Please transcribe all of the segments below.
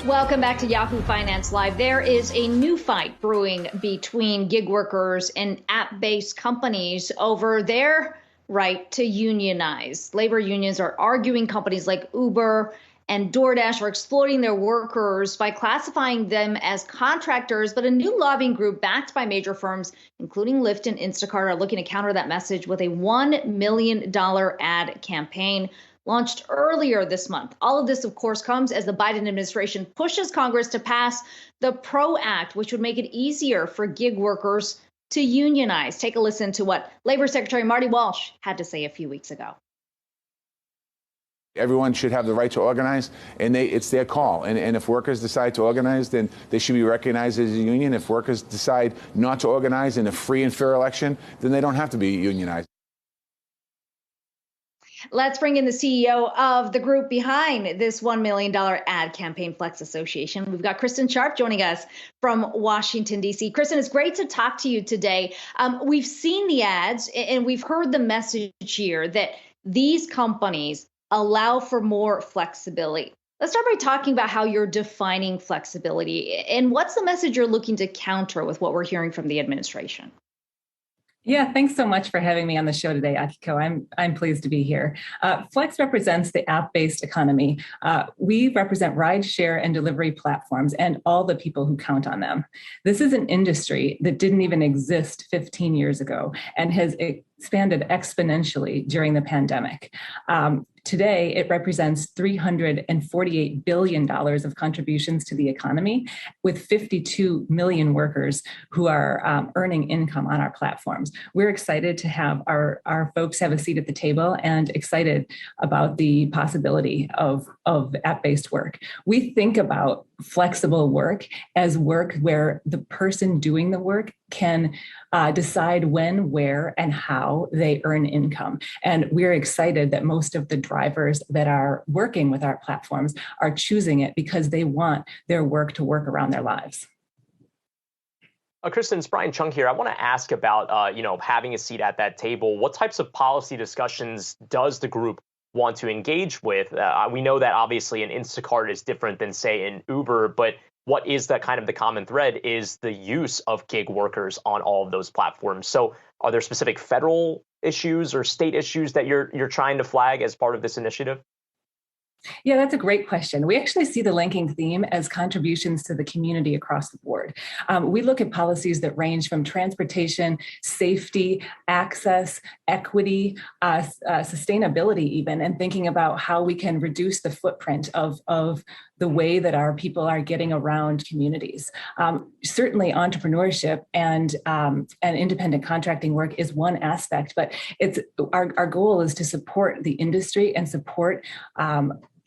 Welcome back to Yahoo Finance Live. There is a new fight brewing between gig workers and app-based companies over their right to unionize. Labor unions are arguing companies like Uber and DoorDash are exploiting their workers by classifying them as contractors. But a new lobbying group backed by major firms, including Lyft and Instacart, are looking to counter that message with a $1 million ad campaign launched earlier this month. All of this, of course, comes as the Biden administration pushes Congress to pass the PRO Act, which would make it easier for gig workers to unionize. Take a listen to what Labor Secretary Marty Walsh had to say a few weeks ago. Everyone should have the right to organize, and it's their call. And if workers decide to organize, then they should be recognized as a union. If workers decide not to organize in a free and fair election, then they don't have to be unionized. Let's bring in the CEO of the group behind this $1 million ad campaign, Flex Association. We've got Kristin Sharp joining us from Washington, D.C. Kristin, it's great to talk to you today. We've seen the ads and we've heard the message here that these companies allow for more flexibility. Let's start by talking about how you're defining flexibility and what's the message you're looking to counter with what we're hearing from the administration. Yeah, thanks so much for having me on the show today, Akiko. I'm pleased to be here. Flex represents the app-based economy. We represent ride-share and delivery platforms and all the people who count on them. This is an industry that didn't even exist 15 years ago and has expanded exponentially during the pandemic. Today, it represents $348 billion of contributions to the economy, with 52 million workers who are earning income on our platforms. We're excited to have our folks have a seat at the table and excited about the possibility of app-based work. We think about flexible work as work where the person doing the work can decide when, where, and how they earn income. And we're excited that most of the drivers that are working with our platforms are choosing it because they want their work to work around their lives. Kristin, it's Brian Chung here. I want to ask about, having a seat at that table. What types of policy discussions does the group want to engage with? We know that obviously an Instacart is different than, say, an Uber, but what is the kind of the common thread is the use of gig workers on all of those platforms. So are there specific federal issues or state issues that you're trying to flag as part of this initiative? Yeah, that's a great question. We actually see the linking theme as contributions to the community across the board. We look at policies that range from transportation, safety, access, equity, sustainability even, and thinking about how we can reduce the footprint of the way that our people are getting around communities. Certainly entrepreneurship and independent contracting work is one aspect, but it's our goal is to support the industry and support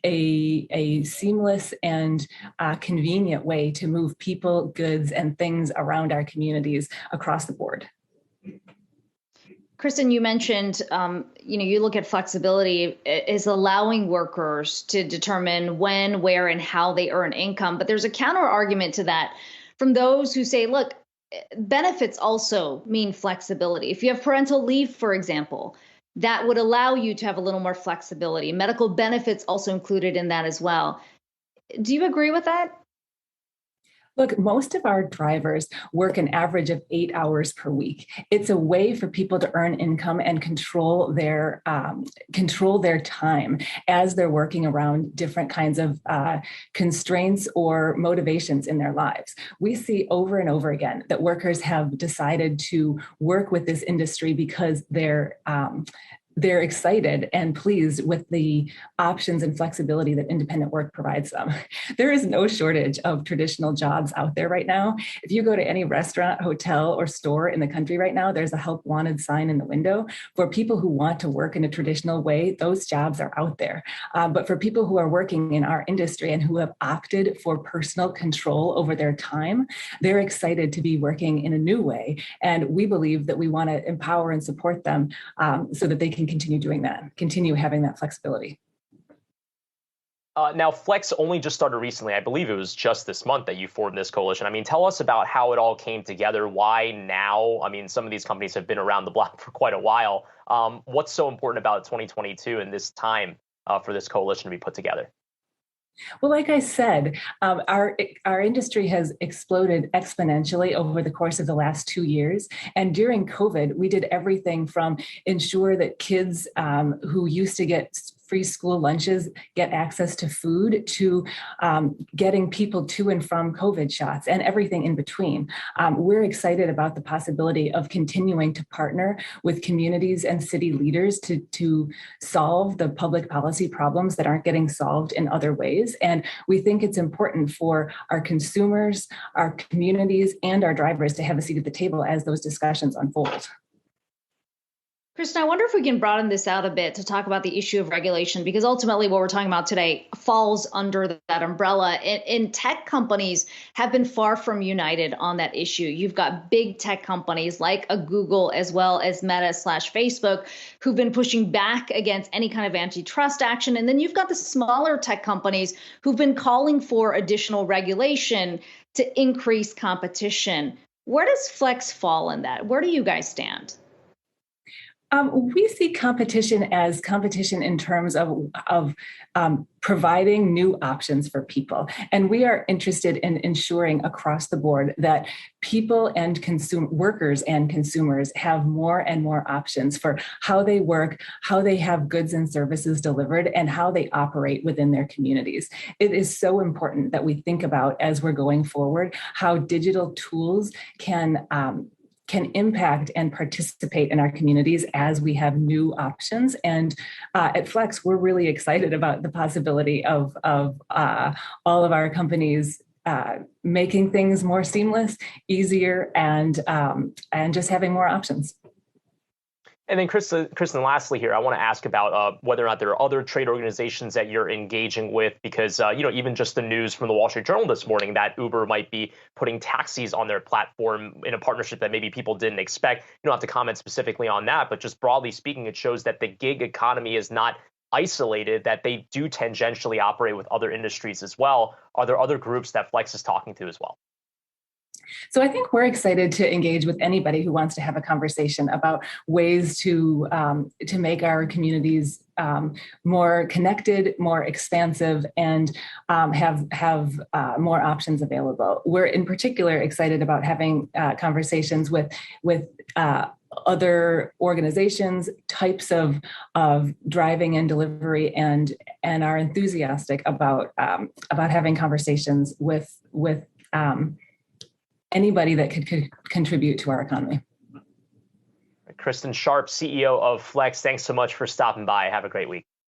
a seamless and convenient way to move people, goods, and things around our communities across the board. Kristin, you mentioned, you look at flexibility is allowing workers to determine when, where, and how they earn income. But there's a counter argument to that from those who say, look, benefits also mean flexibility. If you have parental leave, for example, that would allow you to have a little more flexibility. Medical benefits also included in that as well. Do you agree with that? Look, most of our drivers work an average of 8 hours per week. It's a way for people to earn income and control their time as they're working around different kinds of constraints or motivations in their lives. We see over and over again that workers have decided to work with this industry because they're excited and pleased with the options and flexibility that independent work provides them. There is no shortage of traditional jobs out there right now. If you go to any restaurant, hotel, or store in the country right now, there's a help wanted sign in the window. For people who want to work in a traditional way, those jobs are out there. But for people who are working in our industry and who have opted for personal control over their time, they're excited to be working in a new way. And we believe that we want to empower and support them so that they can continue doing that, continue having that flexibility. Now, Flex only just started recently. I believe it was just this month that you formed this coalition. I mean, tell us about how it all came together. Why now? I mean, some of these companies have been around the block for quite a while. What's so important about 2022 and this time for this coalition to be put together? Well, like I said, our industry has exploded exponentially over the course of the last 2 years. And during COVID, we did everything from ensure that kids who used to get free school lunches get access to food, to getting people to and from COVID shots and everything in between. We're excited about the possibility of continuing to partner with communities and city leaders to solve the public policy problems that aren't getting solved in other ways. And we think it's important for our consumers, our communities, and our drivers to have a seat at the table as those discussions unfold. Kristin, I wonder if we can broaden this out a bit to talk about the issue of regulation, because ultimately what we're talking about today falls under that umbrella. And tech companies have been far from united on that issue. You've got big tech companies like a Google as well as Meta/Facebook who've been pushing back against any kind of antitrust action. And then you've got the smaller tech companies who've been calling for additional regulation to increase competition. Where does Flex fall in that? Where do you guys stand? We see competition as competition in terms of providing new options for people. And we are interested in ensuring across the board that people and workers and consumers have more and more options for how they work, how they have goods and services delivered, and how they operate within their communities. It is so important that we think about, as we're going forward, how digital tools can impact and participate in our communities as we have new options. And at Flex, we're really excited about the possibility of all of our companies making things more seamless, easier, and just having more options. And then, Kristin, lastly here, I want to ask about whether or not there are other trade organizations that you're engaging with, because, even just the news from the Wall Street Journal this morning that Uber might be putting taxis on their platform in a partnership that maybe people didn't expect. You don't have to comment specifically on that, but just broadly speaking, it shows that the gig economy is not isolated, that they do tangentially operate with other industries as well. Are there other groups that Flex is talking to as well? So I think we're excited to engage with anybody who wants to have a conversation about ways to make our communities more connected, more expansive, and have more options available. We're in particular excited about having conversations with other organizations, types of driving and delivery, and are enthusiastic about having conversations with anybody that could contribute to our economy. Kristin Sharp, CEO of Flex, thanks so much for stopping by. Have a great week.